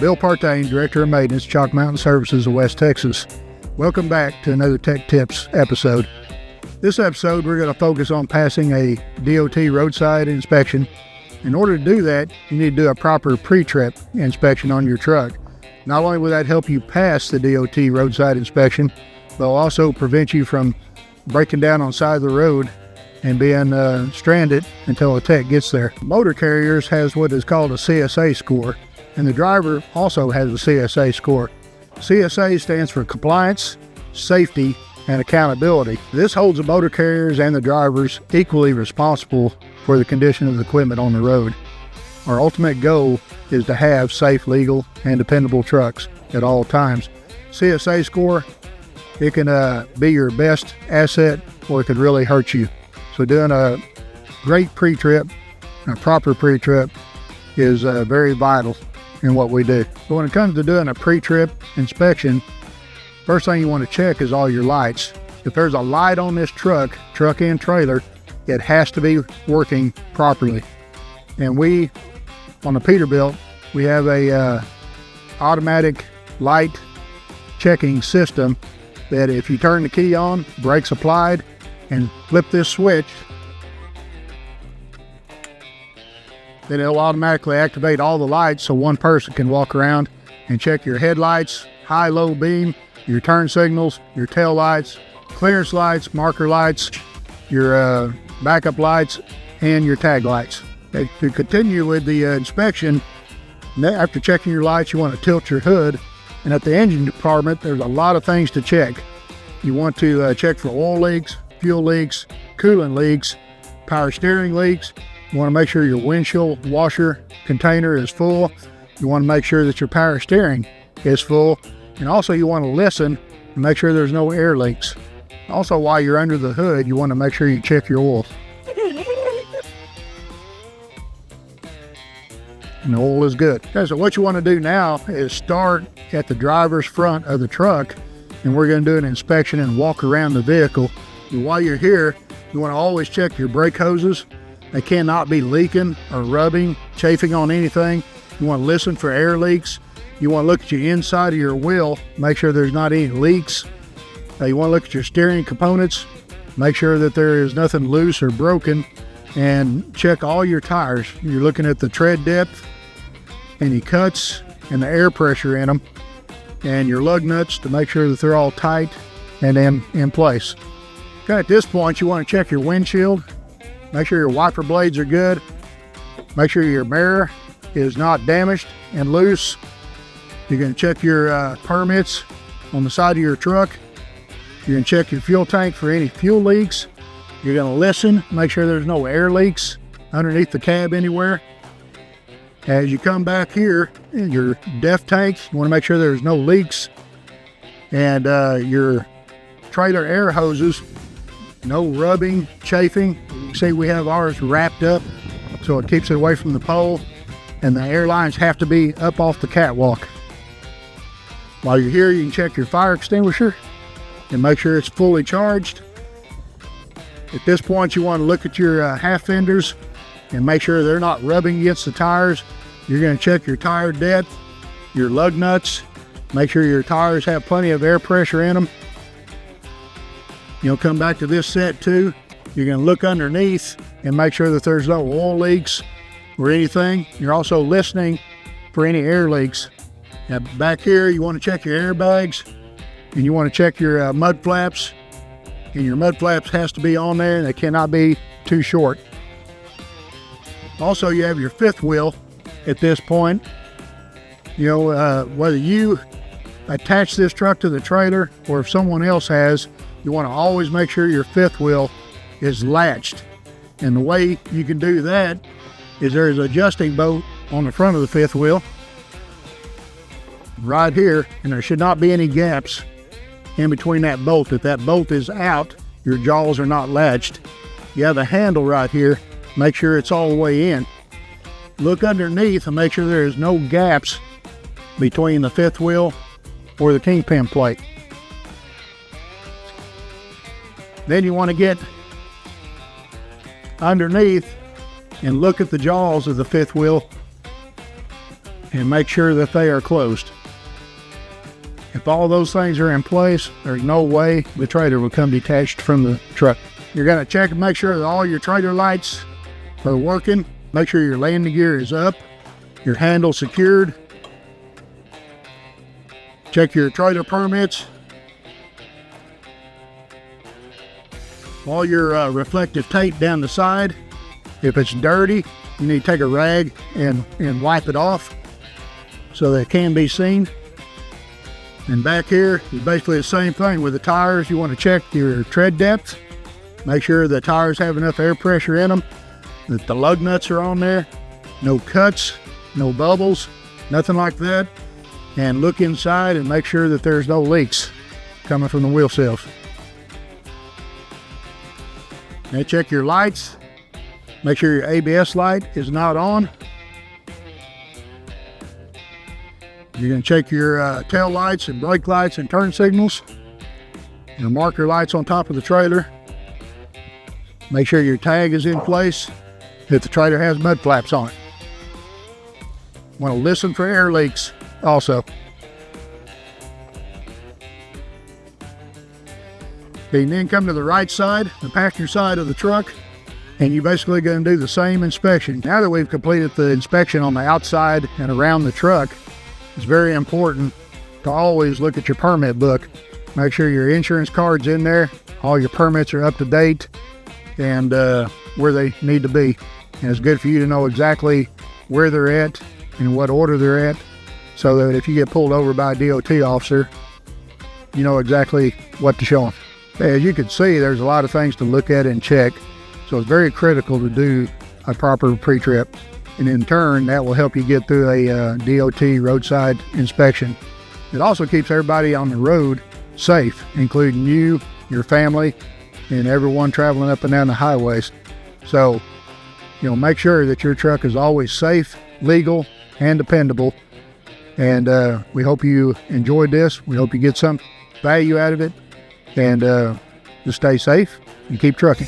Bill Partain, Director of Maintenance, Chalk Mountain Services of West Texas. Welcome back to another Tech Tips episode. This episode, we're going to focus on passing a DOT roadside inspection. In order to do that, you need to do a proper pre-trip inspection on your truck. Not only will that help you pass the DOT roadside inspection, but will also prevent you from breaking down on the side of the road and being stranded until a tech gets there. Motor carriers has what is called a CSA score, and the driver also has a CSA score. CSA stands for compliance, safety, and accountability. This holds the motor carriers and the drivers equally responsible for the condition of the equipment on the road. Our ultimate goal is to have safe, legal, and dependable trucks at all times. CSA score, it can be your best asset, or it could really hurt you. So doing a great pre-trip, a proper pre-trip, is very vital in what we do. But when it comes to doing a pre-trip inspection, first thing you want to check is all your lights. If there's a light on this truck and trailer, it has to be working properly. And we, on the Peterbilt, we have a automatic light checking system that if you turn the key on, brakes applied, and flip this switch, then it'll automatically activate all the lights so one person can walk around and check your headlights, high, low beam, your turn signals, your tail lights, clearance lights, marker lights, your backup lights, and your tag lights. Okay, to continue with the inspection, after checking your lights, you want to tilt your hood, and at the engine department, there's a lot of things to check. You want to check for oil leaks, fuel leaks, coolant leaks, power steering leaks. You want to make sure your windshield washer container is full. You want to make sure that your power steering is full. And also you want to listen and make sure there's no air leaks. Also, while you're under the hood, you want to make sure you check your oil. And the oil is good. Okay, so what you want to do now is start at the driver's front of the truck, and we're going to do an inspection and walk around the vehicle. And while you're here, you want to always check your brake hoses. They cannot be leaking or rubbing, chafing on anything. You want to listen for air leaks. You want to look at your inside of your wheel, make sure there's not any leaks. You want to look at your steering components, make sure that there is nothing loose or broken, and check all your tires. You're looking at the tread depth, any cuts, and the air pressure in them, and your lug nuts to make sure that they're all tight and in place. Okay, at this point, you want to check your windshield, make sure your wiper blades are good, make sure your mirror is not damaged and loose. You're going to check your permits on the side of your truck. You're going to check your fuel tank for any fuel leaks. You're going to listen, make sure there's no air leaks underneath the cab anywhere. As you come back here, your DEF tank, you want to make sure there's no leaks. And your trailer air hoses, no rubbing, chafing. You can see we have ours wrapped up so it keeps it away from the pole. And the air lines have to be up off the catwalk. While you're here, you can check your fire extinguisher and make sure it's fully charged. At this point, you want to look at your half fenders and make sure they're not rubbing against the tires. You're going to check your tire depth, your lug nuts, make sure your tires have plenty of air pressure in them. You'll come back to this set too. You're going to look underneath and make sure that there's no oil leaks or anything. You're also listening for any air leaks. Now back here, you want to check your airbags, and you want to check your mud flaps. And your mud flaps has to be on there, and they cannot be too short. Also, you have your fifth wheel at this point. You know, whether you attach this truck to the trailer or if someone else has, you want to always make sure your fifth wheel is latched. And the way you can do that is there's an adjusting bolt on the front of the fifth wheel right here, and there should not be any gaps in between that bolt. If that bolt is out, your jaws are not latched. You have a handle right here, make sure it's all the way in. Look underneath and make sure there is no gaps between the fifth wheel or the kingpin plate. Then you want to get underneath and look at the jaws of the fifth wheel and make sure that they are closed. If all those things are in place, there's no way the trailer will come detached from the truck. You're going to check and make sure that all your trailer lights are working. Make sure your landing gear is up, your handle secured. Check your trailer permits. All your reflective tape down the side. If it's dirty, you need to take a rag and wipe it off so that it can be seen. And back here is basically the same thing with the tires. You want to check your tread depth. Make sure the tires have enough air pressure in them, that the lug nuts are on there, no cuts, no bubbles, nothing like that. And look inside and make sure that there's no leaks coming from the wheel seals. Now check your lights. Make sure your ABS light is not on. You're going to check your tail lights and brake lights and turn signals. Your marker lights on top of the trailer. Make sure your tag is in place if the trailer has mud flaps on it. Want to listen for air leaks also. Okay, and then come to the right side, the passenger side of the truck, and you're basically going to do the same inspection. Now that we've completed the inspection on the outside and around the truck, it's very important to always look at your permit book. Make sure your insurance card's in there, all your permits are up to date, and where they need to be. And it's good for you to know exactly where they're at and in what order they're at, so that if you get pulled over by a DOT officer, you know exactly what to show them. As you can see, there's a lot of things to look at and check, so it's very critical to do a proper pre-trip. And in turn, that will help you get through a DOT roadside inspection. It also keeps everybody on the road safe, including you, your family, and everyone traveling up and down the highways. So, make sure that your truck is always safe, legal, and dependable. And we hope you enjoyed this. We hope you get some value out of it. And just stay safe and keep trucking.